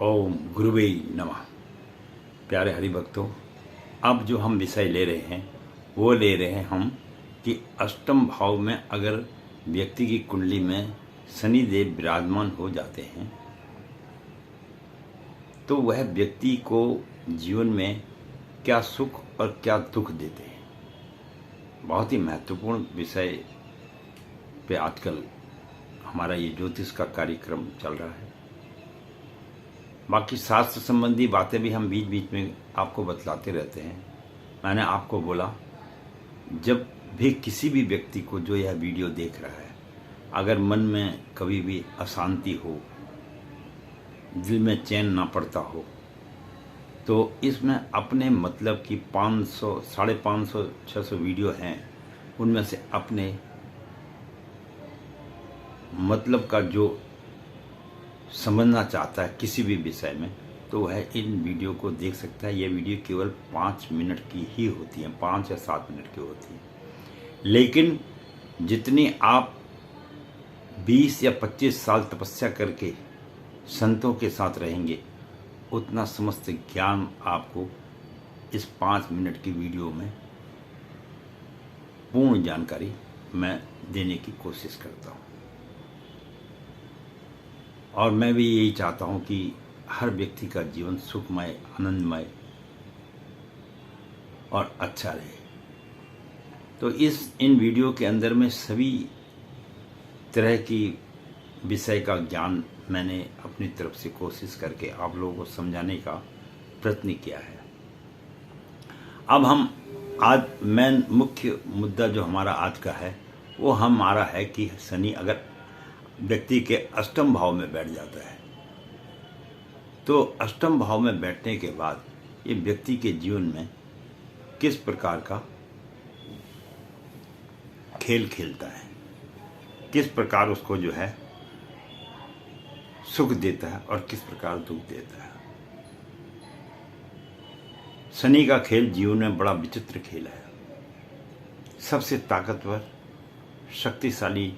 ओम गुरुवे नमः। प्यारे हरिभक्तों, अब जो हम विषय ले रहे हैं वो ले रहे हैं हम कि अष्टम भाव में अगर व्यक्ति की कुंडली में शनि देव विराजमान हो जाते हैं तो वह व्यक्ति को जीवन में क्या सुख और क्या दुख देते हैं। बहुत ही महत्वपूर्ण विषय पे आजकल हमारा ये ज्योतिष का कार्यक्रम चल रहा है। बाकी शास्त्र संबंधी बातें भी हम बीच बीच में आपको बतलाते रहते हैं। मैंने आपको बोला, जब भी किसी भी व्यक्ति को जो यह वीडियो देख रहा है, अगर मन में कभी भी अशांति हो, दिल में चैन ना पड़ता हो, तो इसमें अपने मतलब की 500, 550, 600 वीडियो हैं, उनमें से अपने मतलब का जो समझना चाहता है किसी भी विषय में, तो वह इन वीडियो को देख सकता है। यह वीडियो केवल 5 मिनट की ही होती है, 5 या 7 मिनट की होती है, लेकिन जितनी आप 20 या 25 साल तपस्या करके संतों के साथ रहेंगे, उतना समस्त ज्ञान आपको इस 5 मिनट की वीडियो में पूर्ण जानकारी मैं देने की कोशिश करता हूँ। और मैं भी यही चाहता हूँ कि हर व्यक्ति का जीवन सुखमय, आनंदमय और अच्छा रहे। तो इन वीडियो के अंदर में सभी तरह की विषय का ज्ञान मैंने अपनी तरफ से कोशिश करके आप लोगों को समझाने का प्रयत्न किया है। अब हम आज मेन मुख्य मुद्दा जो हमारा आज का है वो हमारा है कि शनि अगर व्यक्ति के अष्टम भाव में बैठ जाता है तो अष्टम भाव में बैठने के बाद ये व्यक्ति के जीवन में किस प्रकार का खेल खेलता है, किस प्रकार उसको जो है सुख देता है और किस प्रकार दुख देता है। शनि का खेल जीवन में बड़ा विचित्र खेल है। सबसे ताकतवर, शक्तिशाली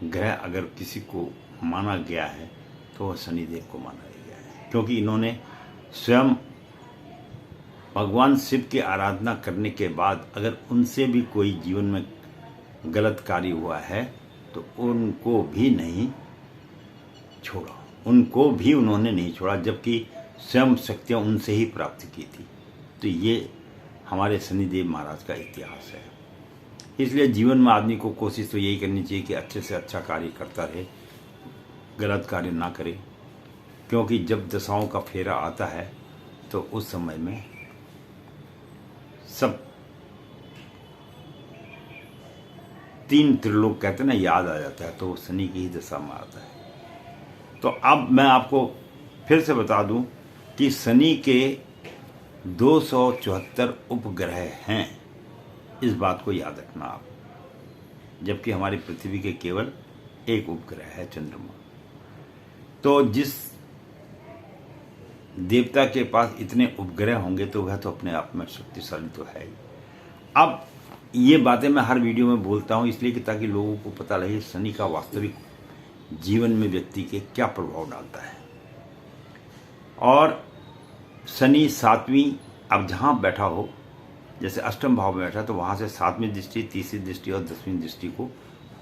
ग्रह अगर किसी को माना गया है तो वह शनिदेव को माना गया है, क्योंकि इन्होंने स्वयं भगवान शिव की आराधना करने के बाद अगर उनसे भी कोई जीवन में गलत कार्य हुआ है तो उनको भी नहीं छोड़ा, उनको भी उन्होंने नहीं छोड़ा, जबकि स्वयं शक्तियाँ उनसे ही प्राप्त की थी। तो ये हमारे शनिदेव महाराज का इतिहास है। इसलिए जीवन में आदमी को कोशिश तो यही करनी चाहिए कि अच्छे से अच्छा कार्य करता रहे, गलत कार्य ना करे, क्योंकि जब दशाओं का फेरा आता है तो उस समय में सब 3 त्रिलोक कहते हैं ना, याद आ जाता है, तो वो शनि की ही दशा में आता है। तो अब मैं आपको फिर से बता दूं कि शनि के 274 उपग्रह हैं, इस बात को याद रखना आप, जबकि हमारी पृथ्वी के केवल एक उपग्रह है, चंद्रमा। तो जिस देवता के पास इतने उपग्रह होंगे तो वह तो अपने आप में शक्तिशाली तो है ही। अब ये बातें मैं हर वीडियो में बोलता हूँ इसलिए कि ताकि लोगों को पता लगे शनि का वास्तविक जीवन में व्यक्ति के क्या प्रभाव डालता है। और शनि 7वीं, अब जहाँ बैठा हो, जैसे अष्टम भाव में बैठा तो वहाँ से 7वीं दृष्टि, 3री दृष्टि और 10वीं दृष्टि को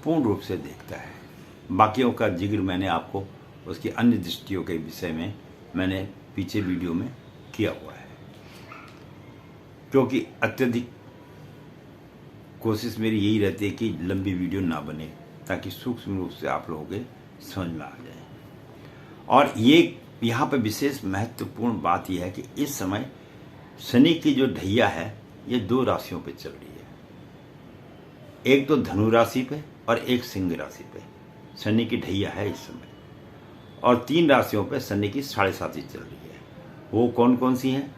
पूर्ण रूप से देखता है। बाकियों का जिक्र मैंने आपको उसकी अन्य दृष्टियों के विषय में मैंने पीछे वीडियो में किया हुआ है, क्योंकि अत्यधिक कोशिश मेरी यही रहती है कि लंबी वीडियो ना बने, ताकि सूक्ष्म रूप से आप लोगों के समझ में आ जाए। और ये यहाँ पर विशेष महत्वपूर्ण बात यह है कि इस समय शनि की जो ढैया है ये 2 राशियों पे चल रही है, एक तो धनु राशि पे और एक सिंह राशि पे शनि की ढैया है इस समय, और 3 राशियों पे शनि की 7.5 चल रही है। वो कौन कौन सी हैं?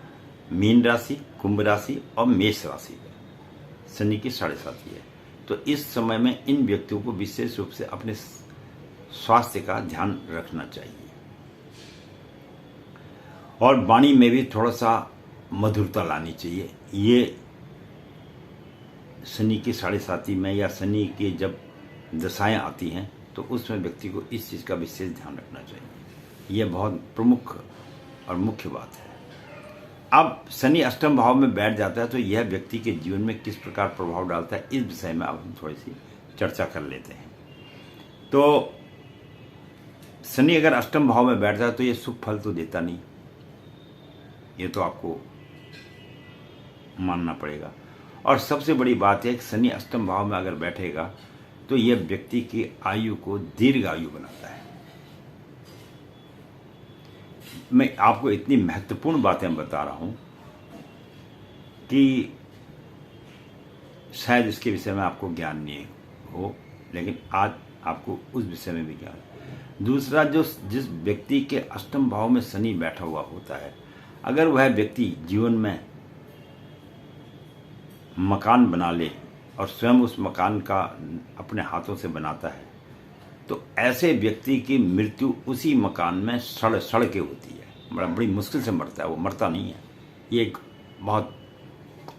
मीन राशि, कुंभ राशि और मेष राशि पे शनि की 7.5 है। तो इस समय में इन व्यक्तियों को विशेष रूप से अपने स्वास्थ्य का ध्यान रखना चाहिए, और वाणी में भी थोड़ा सा मधुरता लानी चाहिए। ये शनि की 7.5 में या शनि की जब दशाएं आती हैं तो उसमें व्यक्ति को इस चीज़ का विशेष ध्यान रखना चाहिए। यह बहुत प्रमुख और मुख्य बात है। अब शनि अष्टम भाव में बैठ जाता है तो यह व्यक्ति के जीवन में किस प्रकार प्रभाव डालता है, इस विषय में अब हम थोड़ी सी चर्चा कर लेते हैं। तो शनि अगर अष्टम भाव में बैठ जाए तो ये शुभ फल तो देता नहीं, ये तो आपको मानना पड़ेगा। और सबसे बड़ी बात है कि शनि अष्टम भाव में अगर बैठेगा तो यह व्यक्ति की आयु को दीर्घ आयु बनाता है। मैं आपको इतनी महत्वपूर्ण बातें बता रहा हूं कि शायद इसके विषय में आपको ज्ञान नहीं हो, लेकिन आज आपको उस विषय में भी ज्ञान है। दूसरा, जिस व्यक्ति के अष्टम भाव में शनि बैठा हुआ होता है, अगर वह व्यक्ति जीवन में मकान बना ले और स्वयं उस मकान का अपने हाथों से बनाता है, तो ऐसे व्यक्ति की मृत्यु उसी मकान में सड़ के होती है। बड़ी मुश्किल से मरता है, वो मरता नहीं है। ये एक बहुत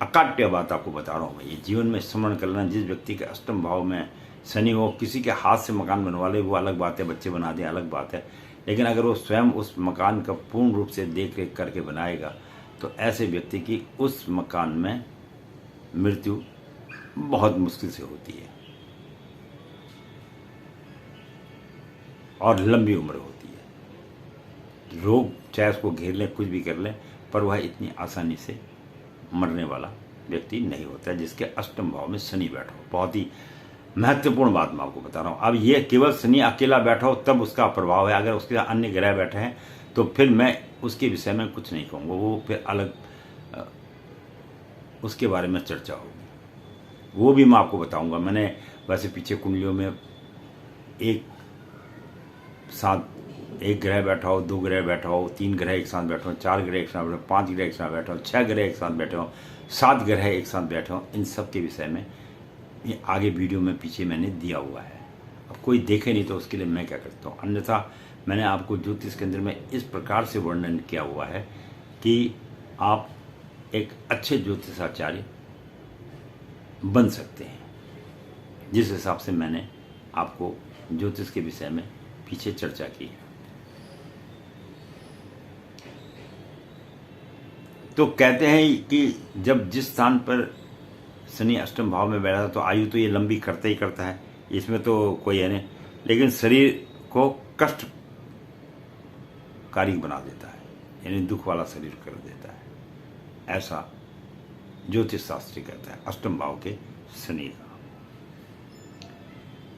अकाट्य बात आपको बता रहा हूँ मैं। ये जीवन में स्मरण कर लेना, जिस व्यक्ति के अष्टम भाव में शनि हो, किसी के हाथ से मकान बनवा ले वो अलग बात है, बच्चे बना दें अलग बात है, लेकिन अगर वो स्वयं उस मकान का पूर्ण रूप से देख रेख करके बनाएगा तो ऐसे व्यक्ति की उस मकान में मृत्यु बहुत मुश्किल से होती है और लंबी उम्र होती है। रोग चाहे उसको घेर लें, कुछ भी कर लें, पर वह इतनी आसानी से मरने वाला व्यक्ति नहीं होता है जिसके अष्टम भाव में शनि बैठा हो। बहुत ही महत्वपूर्ण बात मैं आपको बता रहा हूँ। अब ये केवल शनि अकेला बैठा हो तब उसका प्रभाव है, अगर उसके अन्य ग्रह बैठे हैं तो फिर मैं उसके विषय में कुछ नहीं कहूँगा, वो फिर अलग उसके बारे में चर्चा होगी, वो भी मैं आपको बताऊंगा। मैंने वैसे पीछे कुंडलियों में एक साथ एक ग्रह बैठा हो, 2 ग्रह बैठा हो, 3 ग्रह एक साथ बैठे हो, 4 ग्रह एक साथ बैठे हो, 5 ग्रह एक साथ बैठे हो, 6 ग्रह एक साथ बैठे हो, 7 ग्रह एक साथ बैठे हो, इन सब के विषय में ये आगे वीडियो में पीछे मैंने दिया हुआ है। अब कोई देखे नहीं तो उसके लिए मैं क्या करता हूँ, अन्यथा मैंने आपको ज्योतिष केंद्र में इस प्रकार से वर्णन किया हुआ है कि आप एक अच्छे ज्योतिषाचार्य बन सकते हैं, जिस हिसाब से मैंने आपको ज्योतिष के विषय में पीछे चर्चा की है। तो कहते हैं कि जब जिस स्थान पर शनि अष्टम भाव में बैठा तो आयु तो ये लंबी करता ही करता है, इसमें तो कोई है नहीं, लेकिन शरीर को कष्टकारी बना देता है, यानी दुख वाला शरीर कर देता है, ऐसा ज्योतिष शास्त्री कहता है अष्टम भाव के शनि का।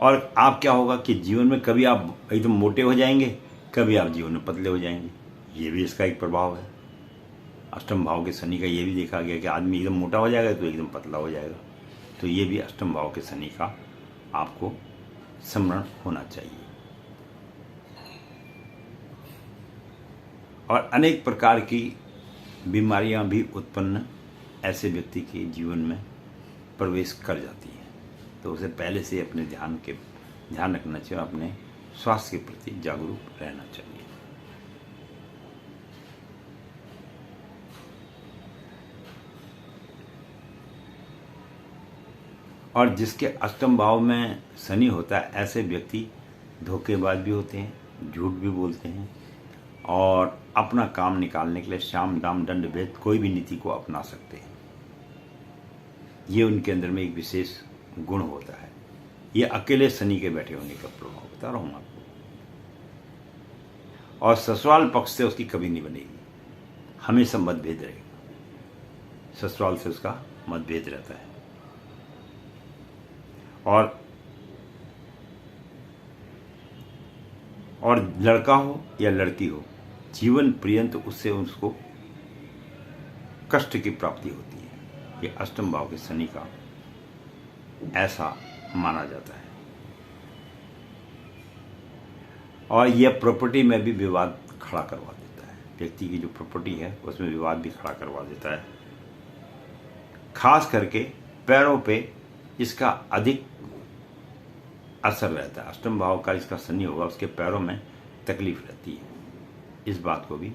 और आप क्या होगा कि जीवन में कभी आप एकदम मोटे हो जाएंगे, कभी आप जीवन में पतले हो जाएंगे, ये भी इसका एक प्रभाव है। अष्टम भाव के शनि का ये भी देखा गया कि आदमी एकदम मोटा हो जाएगा तो एकदम पतला हो जाएगा, तो ये भी अष्टम भाव के शनि का आपको स्मरण होना चाहिए। और अनेक प्रकार की बीमारियां भी उत्पन्न ऐसे व्यक्ति के जीवन में प्रवेश कर जाती हैं, तो उसे पहले से अपने ध्यान रखना चाहिए, अपने स्वास्थ्य के प्रति जागरूक रहना चाहिए। और जिसके अष्टम भाव में शनि होता है, ऐसे व्यक्ति धोखेबाज भी होते हैं, झूठ भी बोलते हैं और अपना काम निकालने के लिए साम दाम दंड भेद कोई भी नीति को अपना सकते हैं। ये उनके अंदर में एक विशेष गुण होता है। ये अकेले शनि के बैठे होने का प्रभाव बता रहा हूं आपको। और ससुराल पक्ष से उसकी कभी नहीं बनेगी, हमेशा मतभेद रहेगा, ससुराल से उसका मतभेद रहता है। और लड़का हो या लड़की हो, जीवन पर्यंत उससे उसको कष्ट की प्राप्ति होती है। ये अष्टम भाव के शनि का ऐसा माना जाता है। और यह प्रॉपर्टी में भी विवाद खड़ा करवा देता है, व्यक्ति की जो प्रॉपर्टी है उसमें विवाद भी खड़ा करवा देता है। खास करके पैरों पे इसका अधिक असर रहता है। अष्टम भाव का इसका शनि होगा, उसके पैरों में तकलीफ रहती है। इस बात को भी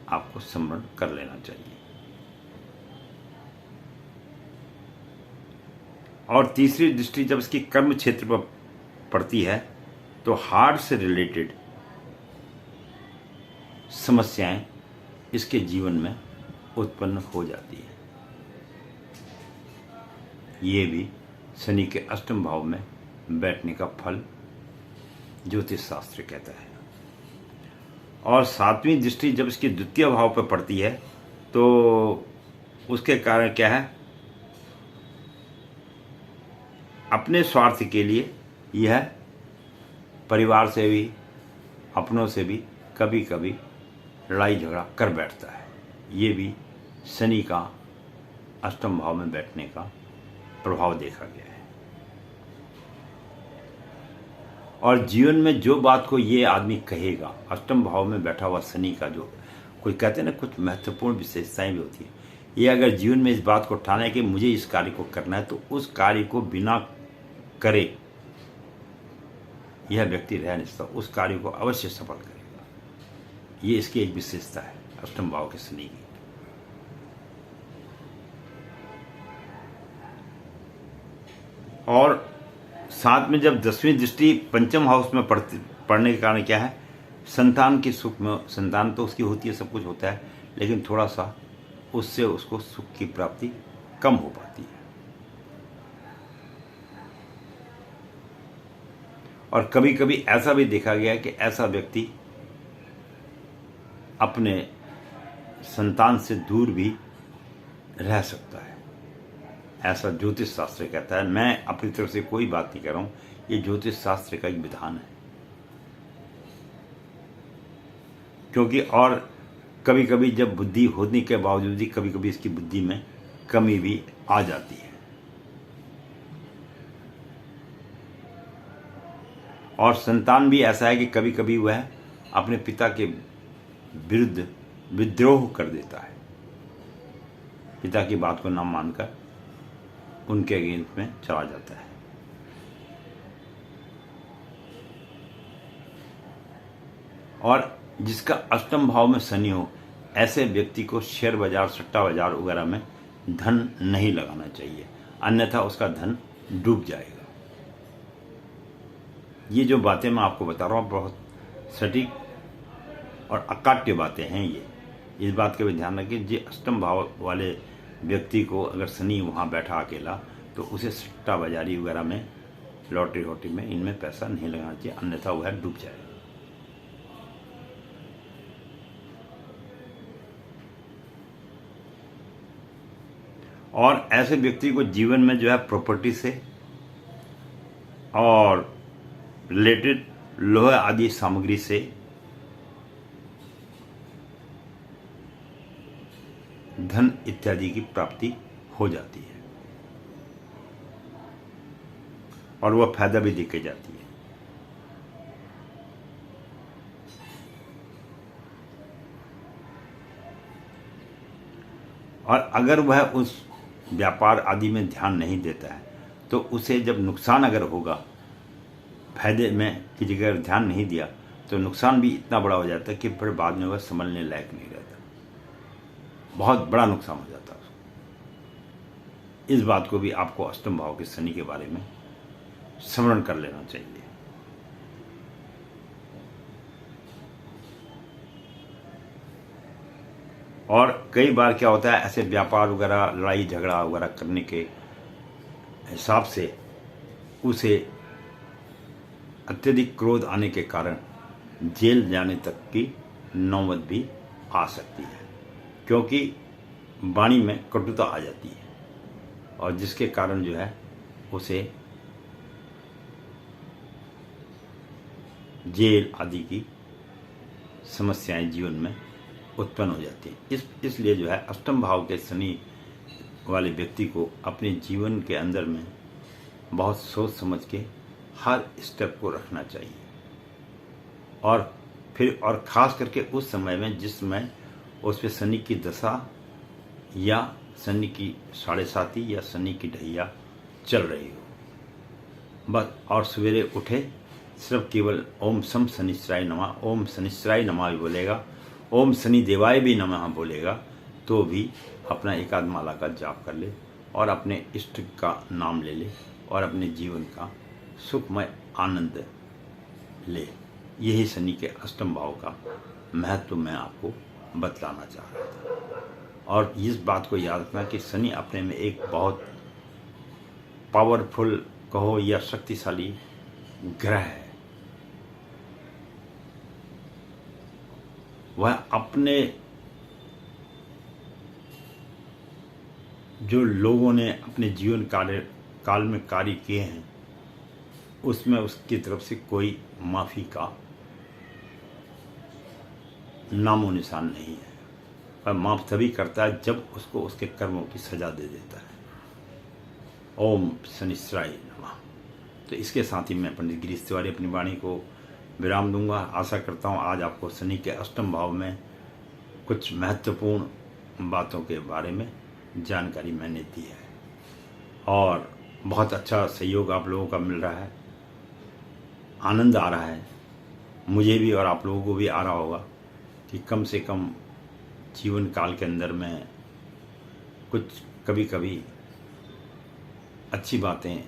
आपको स्मरण कर लेना चाहिए। और तीसरी दृष्टि जब इसकी कर्म क्षेत्र पर पड़ती है तो हार्ट से रिलेटेड समस्याएं इसके जीवन में उत्पन्न हो जाती है। ये भी शनि के अष्टम भाव में बैठने का फल ज्योतिष शास्त्र कहता है। और सातवीं दृष्टि जब इसकी द्वितीय भाव पर पड़ती है तो उसके कारण क्या है, अपने स्वार्थ के लिए यह परिवार से भी अपनों से भी कभी कभी लड़ाई झगड़ा कर बैठता है। ये भी शनि का अष्टम भाव में बैठने का प्रभाव देखा गया है। और जीवन में जो बात को ये आदमी कहेगा, अष्टम भाव में बैठा हुआ शनि का जो कोई कहते हैं ना, कुछ महत्वपूर्ण विशेषताएं भी होती है। ये अगर जीवन में इस बात को ठाना है कि मुझे इस कार्य को करना है तो उस कार्य को बिना करे यह व्यक्ति रह नहीं सकता, उस कार्य को अवश्य सफल करेगा। ये इसकी एक विशेषता है अष्टम भाव के शनि की। और साथ में जब 10वीं दृष्टि पंचम हाउस में पड़ने के कारण क्या है, संतान की सुख में, संतान तो उसकी होती है, सब कुछ होता है, लेकिन थोड़ा सा उससे उसको सुख की प्राप्ति कम हो पाती है। और कभी कभी ऐसा भी देखा गया है कि ऐसा व्यक्ति अपने संतान से दूर भी रह सकता है, ऐसा ज्योतिष शास्त्र कहता है। मैं अपनी तरफ से कोई बात नहीं कर रहा हूं, ये ज्योतिष शास्त्र का एक विधान है। क्योंकि और कभी कभी जब बुद्धि होने के बावजूद भी कभी कभी इसकी बुद्धि में कमी भी आ जाती है। और संतान भी ऐसा है कि कभी कभी वह अपने पिता के विरुद्ध विद्रोह कर देता है, पिता की बात को ना मानकर उनके अगेंस्ट में चला जाता है। और जिसका अष्टम भाव में शनि हो, ऐसे व्यक्ति को शेयर बाजार, सट्टा बाजार वगैरह में धन नहीं लगाना चाहिए, अन्यथा उसका धन डूब जाएगा। ये जो बातें मैं आपको बता रहा हूँ बहुत सटीक और अकाट्य बातें हैं। ये इस बात का भी ध्यान रखें, जो अष्टम भाव वाले व्यक्ति को अगर शनि वहाँ बैठा अकेला तो उसे सट्टा बाजारी वगैरह में, लॉटरी वॉटरी में, इनमें पैसा नहीं लगाना चाहिए, अन्यथा वह डूब जाएगा। और ऐसे व्यक्ति को जीवन में जो है प्रॉपर्टी से और रिलेटेड लोहे आदि सामग्री से धन इत्यादि की प्राप्ति हो जाती है और वह फायदा भी देके जाती है। और अगर वह उस व्यापार आदि में ध्यान नहीं देता है तो उसे जब नुकसान अगर होगा, फायदे में की जगह ध्यान नहीं दिया तो नुकसान भी इतना बड़ा हो जाता है कि फिर बाद में वह संभलने लायक नहीं रहता, बहुत बड़ा नुकसान हो जाता है उसको। इस बात को भी आपको अष्टम भाव के शनि के बारे में स्मरण कर लेना चाहिए। और कई बार क्या होता है, ऐसे व्यापार वगैरह, लड़ाई झगड़ा वगैरह करने के हिसाब से उसे अत्यधिक क्रोध आने के कारण जेल जाने तक की नौबत भी आ सकती है, क्योंकि वाणी में कटुता आ जाती है और जिसके कारण जो है उसे जेल आदि की समस्याएं जीवन में उत्पन्न हो जाती हैं। इसलिए जो है अष्टम भाव के शनि वाले व्यक्ति को अपने जीवन के अंदर में बहुत सोच समझ के हर स्टेप को रखना चाहिए। और फिर और ख़ास करके उस समय में जिस समय उस पर शनि की दशा या शनि की 7.5 या शनि की ढैया चल रही हो, बस और सवेरे उठे सिर्फ केवल ओम शम शनिश्चराय नमः, ओम शनिश्चराय नमः भी बोलेगा, ओम शनि देवाय भी नमः बोलेगा, तो भी अपना एकाध माला का जाप कर ले और अपने इष्ट का नाम ले ले और अपने जीवन का सुखमय आनंद ले। यही शनि के अष्टम भाव का महत्व मैं आपको बतलाना चाह रहा था। और इस बात को याद रखना कि शनि अपने में एक बहुत पावरफुल कहो या शक्तिशाली ग्रह है। वह अपने जो लोगों ने अपने जीवन काल में कार्य किए हैं उसमें उसकी तरफ से कोई माफ़ी का नामो निशान नहीं है। वह माफ़ तभी करता है जब उसको उसके कर्मों की सजा दे देता है। ओम शनिश्चराय नमः। तो इसके साथ ही मैं पंडित गिरीश तिवारी अपनी वाणी को विराम दूंगा। आशा करता हूँ आज आपको शनि के अष्टम भाव में कुछ महत्वपूर्ण बातों के बारे में जानकारी मैंने दी है और बहुत अच्छा सहयोग आप लोगों का मिल रहा है, आनंद आ रहा है मुझे भी और आप लोगों को भी आ रहा होगा कि कम से कम जीवन काल के अंदर में कुछ कभी कभी अच्छी बातें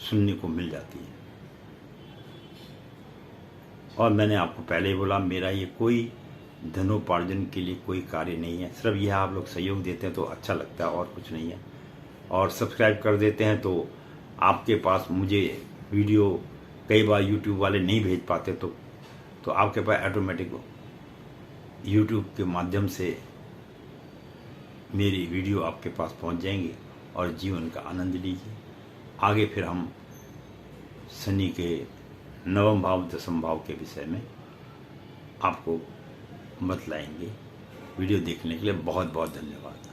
सुनने को मिल जाती हैं। और मैंने आपको पहले ही बोला, मेरा ये कोई धनोपार्जन के लिए कोई कार्य नहीं है, सिर्फ यह आप लोग सहयोग देते हैं तो अच्छा लगता है और कुछ नहीं है। और सब्सक्राइब कर देते हैं तो आपके पास मुझे वीडियो कई बार यूट्यूब वाले नहीं भेज पाते तो आपके पास ऑटोमेटिक यूट्यूब के माध्यम से मेरी वीडियो आपके पास पहुंच जाएंगी और जीवन का आनंद लीजिए। आगे फिर हम शनि के नवम भाव दसम भाव के विषय में आपको बतलाएंगे। वीडियो देखने के लिए बहुत बहुत धन्यवाद।